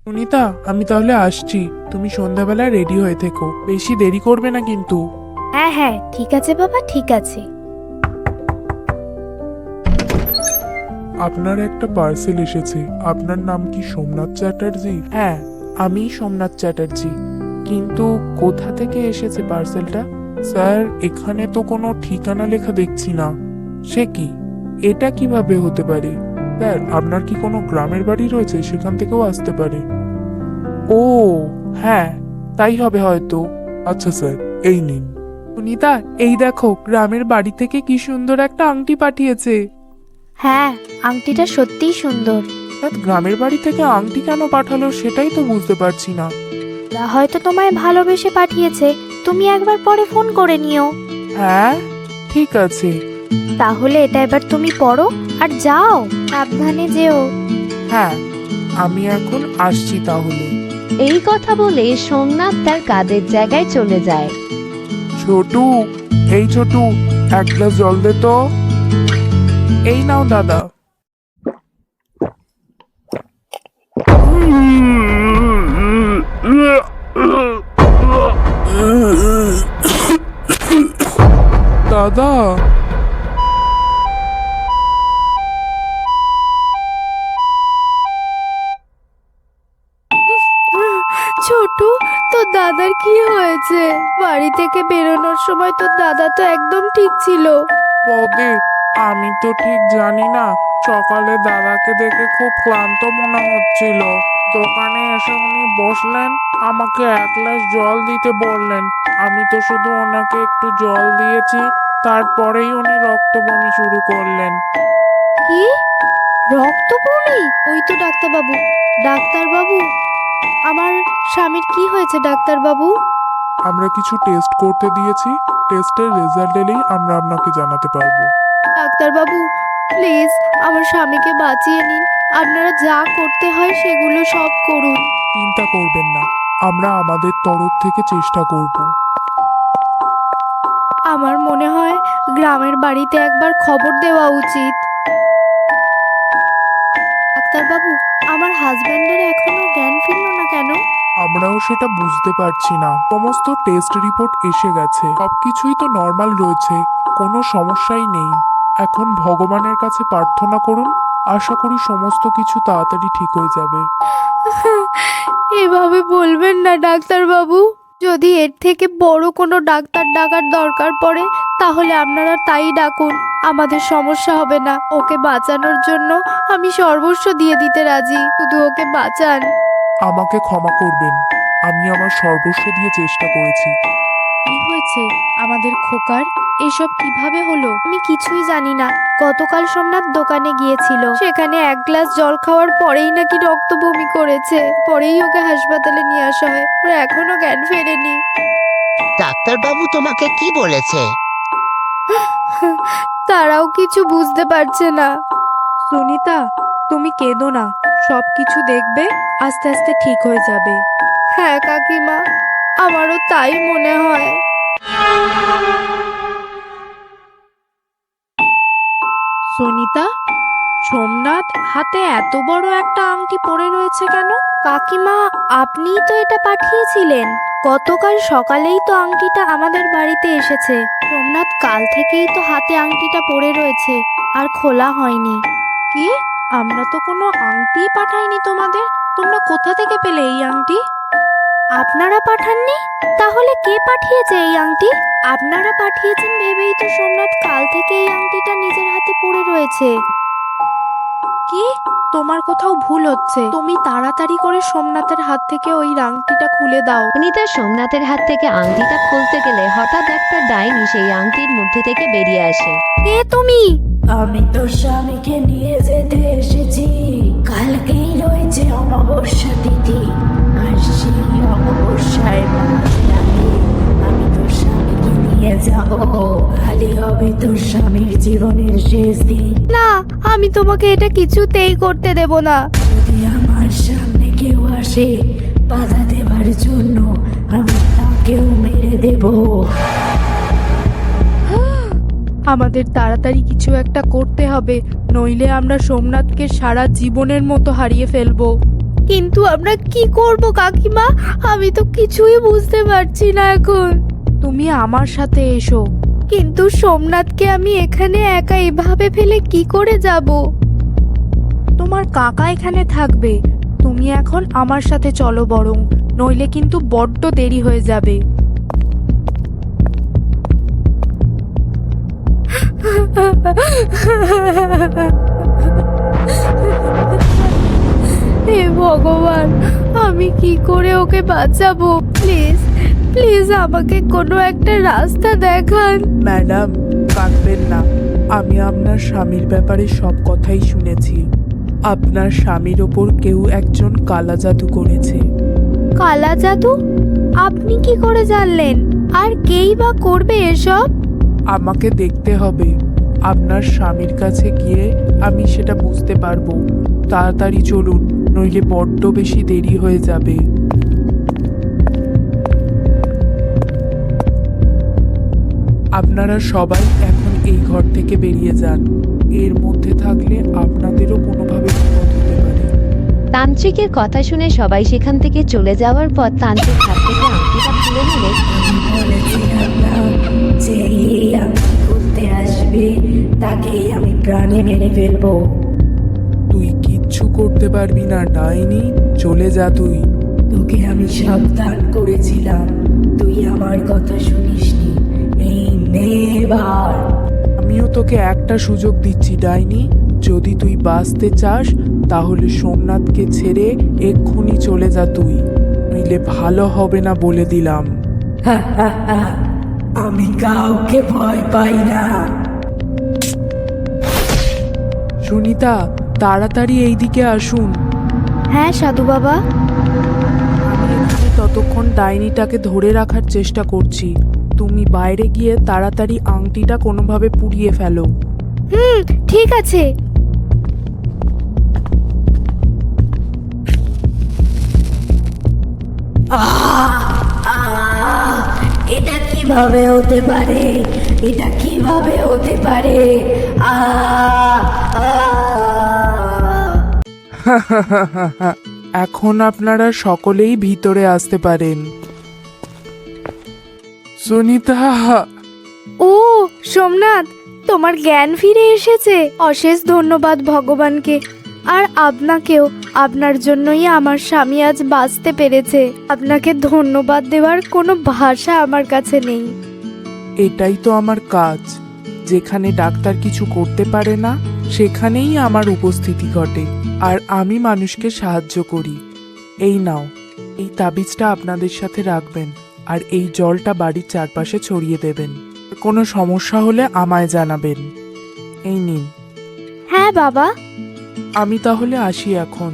সুনিতা, আমি তাহলে আসছি। তুমি সন্ধ্যাবেলা রেডি হয়ে থেকো, বেশি দেরি করবে না কিন্তু। হ্যাঁ হ্যাঁ, ঠিক আছে বাবা, ঠিক আছে। আপনার একটা পার্সেল এসেছে। আপনার নাম কি সোমনাথ চ্যাটার্জি? হ্যাঁ, আমি সোমনাথ চ্যাটার্জি। কিন্তু কোথা থেকে এসেছে পার্সেলটা? স্যার, এখানে তো কোনো ঠিকানা লেখা দেখছি না। সে কি, এটা কিভাবে হতে পারে? স্যার, আপনার কি কোনো গ্রামের বাড়ি রয়েছে? সেখান থেকেও আসতে পারে। ও হ্যাঁ, তাই হবে হয়তো। আচ্ছা স্যার, এই নিন। সুনিতা, এই দেখো, গ্রামের বাড়ি থেকে কি সুন্দর একটা আংটি পাঠিয়েছে। হ্যাঁ, আংটিটা সত্যিই সুন্দর। গ্রামের বাড়ি থেকে আংটি কেন পাঠালো সেটাই তো বুঝতে পারছি না। ওরা হয়তো তোমায় ভালোবেসে পাঠিয়েছে। তুমি একবার পরে ফোন করে নিও। হ্যাঁ, ঠিক আছে। তাহলে এটা এবার তুমি পড়ো আর যাও, সাবধানে যেও। হ্যাঁ, আমি এখন আসছি তাহলে। এই কথা বলে সোমনাথ তার কাজের জায়গায় চলে যায়। ছোটু, এই ছোটু, এক গ্লাস জল দে তো। এই নাও দাদা। দাদা, ছোটু, তোর দাদার কি হয়েছে? বাড়ি থেকে বেরোনোর সময় তোর দাদা তো একদম ঠিক ছিল। বৌদি, আমি তো ঠিক জানি না। সকালে দাদাকে দেখে খুব ক্লান্ত মনে হচ্ছিল। দোকানে এসে উনি বসলেন, আমাকে এক গ্লাস জল দিতে বললেন। আমি তো শুধু ওনাকে একটু জল দিয়েছি, তারপরেই উনি রক্ত বমি শুরু করলেন। কি? রক্ত বমি? ওই তো ডাক্তারবাবু। ডাক্তারবাবু, আমার স্বামীর কি হয়েছে ডাক্তারবাবু? আমরা কিছু টেস্ট করতে দিয়েছি। টেস্টের রেজাল্ট এলেই আমরা আপনাকে জানাতে পারবো। ডাক্তারবাবু, প্লিজ আমার স্বামীকে বাঁচিয়ে নিন। আপনারা যা করতে হয় সেগুলো সব করুন। চিন্তা করবেন না, আমরা আমাদের তরফ থেকে চেষ্টা করব। আমার মনে হয় গ্রামের বাড়িতে একবার খবর দেওয়া উচিত। ডাক্তারবাবু, আমার হাজবেন্ডের এখনো জ্ঞান ফিরল না কেন? আমরাও সেটা বুঝতে পারছি না। সমস্ত টেস্ট রিপোর্ট এসে গেছে, সবকিছুই তো নর্মাল রয়েছে, কোনো সমস্যাই নেই। এখন ভগবানের কাছে প্রার্থনা করুন, আশা করি সমস্ত কিছু তাড়াতাড়ি ঠিক হয়ে যাবে। এভাবে বলবেন না ডাক্তারবাবু। যদি এর থেকে বড় কোনো ডাক্তার ডাকার দরকার পড়ে তাহলে আপনারা তাই ডাকুন, আমাদের সমস্যা হবে না। ওকে বাঁচানোর জন্য আমি সর্বস্ব দিয়ে দিতে রাজি, শুধু ওকে বাঁচান। আমাকে ক্ষমা করবেন, আমি আমার সর্বস্ব দিয়ে চেষ্টা করেছি। কি হয়েছে আমাদের খোকার? এসব কিভাবে হলো? আমি কিছুই জানি না। গতকাল সোমনাথ দোকানে গিয়েছিল, সেখানে এক গ্লাস জল খাওয়ার পরেই নাকি রক্ত বমি করেছে। পরেই ওকে হাসপাতালে নিয়ে আসা হয়, ওর এখনো জ্ঞান ফেরেনি। ডাক্তারবাবু তোমাকে কি বলেছে? তারাও কিছু বুঝতে পারছে না। সুনিতা, তুমি কেঁদো না, সব কিছু দেখবে, আস্তে আস্তে ঠিক হয়ে যাবে। হ্যাঁ কাকিমা, আমারও তাই মনে হয়। সুনিতা, সোমনাথ হাতে এত বড় একটা আংটি পরে রয়েছে কেন? কাকিমা, আপনিই তো এটা পাঠিয়েছিলেন। গতকাল সকালেই তো আংটিটা আমাদের বাড়িতে এসেছে। সোমনাথ কাল থেকেই তো হাতে আংটিটা পরে রয়েছে, আর খোলা হয়নি। কি? আমরা তো কোনো আংটি পাঠাইনি তোমাদের। তোমরা কোথা থেকে পেলে এই আংটি? আপনারা পাঠাননি? তাহলে কে পাঠিয়েছে এই আংটি? আপনারা পাঠিয়েছেন ভেবেই তো সোমনাথ কাল থেকে এই আংটিটা নিজের হাতে পরে রয়েছে। কি? তোমার কোথাও ভুল হচ্ছে। তুমি তাড়াতাড়ি করে সোমনাথের হাত থেকে ওই আংটিটা খুলে দাও। সুনিতা সোমনাথের হাত থেকে আংটিটা খুলতে গেলে হঠাৎ একটা ডাইনি সেই আংটির মধ্যে থেকে বেরিয়ে আসে। কে তুমি? আমি তোর স্বামীকে নিয়ে যেতে এসেছি। কালকেই রয়েছে অমাবস্যা তিথি, আর সেই অমাবস্যায় আমি তোর স্বামীকে নিয়ে যাব। খালি হবে তোর স্বামীর জীবনের শেষ দিন। না, আমি তোমাকে এটা কিছুতেই করতে দেব না। যদি আমার সামনে কেউ আসে বাধা দেবার জন্য, আমি তাকেও মেরে দেব। আমাদের তাড়াতাড়ি কিছু একটা করতে হবে, নইলে আমরা সোমনাথকে সারা জীবনের মতো হারিয়ে ফেলবো। কিন্তু আমরা কি করব কাকিমা? আমি তো কিছুই বুঝতে পারছি না এখন। তুমি আমার সাথে এসো। কিন্তু সোমনাথকে আমি এখানে একা এভাবে ফেলে কি করে যাব? তোমার কাকা এখানে থাকবে। তুমি এখন আমার সাথে চলো বরং, নইলে কিন্তু বড্ড দেরি হয়ে যাবে। হে ভগবান, আমি কি করে ওকে বাঁচাবো? প্লিজ প্লিজ আমাকে কোনো একটা রাস্তা দেখান। ম্যাডাম, কাঁদবেন না। আমি আপনার স্বামীর ব্যাপারে সব কথাই শুনেছি। আপনার স্বামীর ওপর কেউ একজন কালা জাদু করেছে। কালা জাদু? আপনি কি করে জানলেন? আর কেই বা করবে এসব? আমাকে দেখতে হবে। আপনার স্বামীর কাছে গিয়ে আমি সেটা বুঝতে পারবো। তাড়াতাড়ি চলুন, নইলে বড্ড বেশি দেরি হয়ে যাবে। আপনারা সবাই এখন এই ঘর থেকে বেরিয়ে যান। এর মধ্যে থাকলে আপনাদেরও কোনোভাবে বিপদ হতে পারে। তান্ত্রিকের কথা শুনে সবাই সেখান থেকে চলে যাওয়ার পর তান্ত্রিক হাত থেকে আংটিটা তুলে নিলে আমি বলেছিলাম না যে এই আংটি করতে আসবে তাকেই আমি প্রাণে মেরে ফেলবো। তুই কিচ্ছু করতে পারবি না ডাইনি, চলে যা তুই। তোকে আমি সাবধান করেছিলাম, তুই আমার কথা শুনিসনি। এই নে এবার। আমিও তোকে একটা সুযোগ দিচ্ছি ডাইনি। যদি তুই বাঁচতে চাস তাহলে সোমনাথকে ছেড়ে এক্ষুনি চলে যা তুই, নইলে ভালো হবে না বলে দিলাম। আমি কাউকে ভয় পাই না। সুনিতা, তাড়াতাড়ি এইদিকে আসুন। হ্যাঁ সাধু বাবা। আমি এখানে ততক্ষণ ডাইনিটাকে ধরে রাখার চেষ্টা করছি। তুমি বাইরে গিয়ে তাড়াতাড়ি আংটিটা কোনোভাবে পুড়িয়ে ফেলো। ঠিক আছে। এটা কিভাবে হতে পারে? এটা কিভাবে হতে পারে? আ এখন আপনারা সকলেই ভিতরে আসতে পারেন। সুনিতা, ও সোমনাথ, তোমার জ্ঞান ফিরে এসেছে। অশেষ ধন্যবাদ ভগবানকে, আর আপনাকেও। আপনার জন্যই আমার স্বামী আজ বাঁচতে পেরেছে। আপনাকে ধন্যবাদ দেওয়ার কোনো ভাষা আমার কাছে নেই। এটাই তো আমার কাজ। যেখানে ডাক্তার কিছু করতে পারে না সেখানেই আমার উপস্থিতি ঘটে, আর আমি মানুষকে সাহায্য করি। এই নাও, এই তাবিজটা আপনাদের সাথে রাখবেন, আর এই জলটা বাড়ির চারপাশে ছড়িয়ে দেবেন। কোনো সমস্যা হলে আমায় জানাবেন। এই নিন। হ্যাঁ বাবা। আমি তাহলে আসি এখন।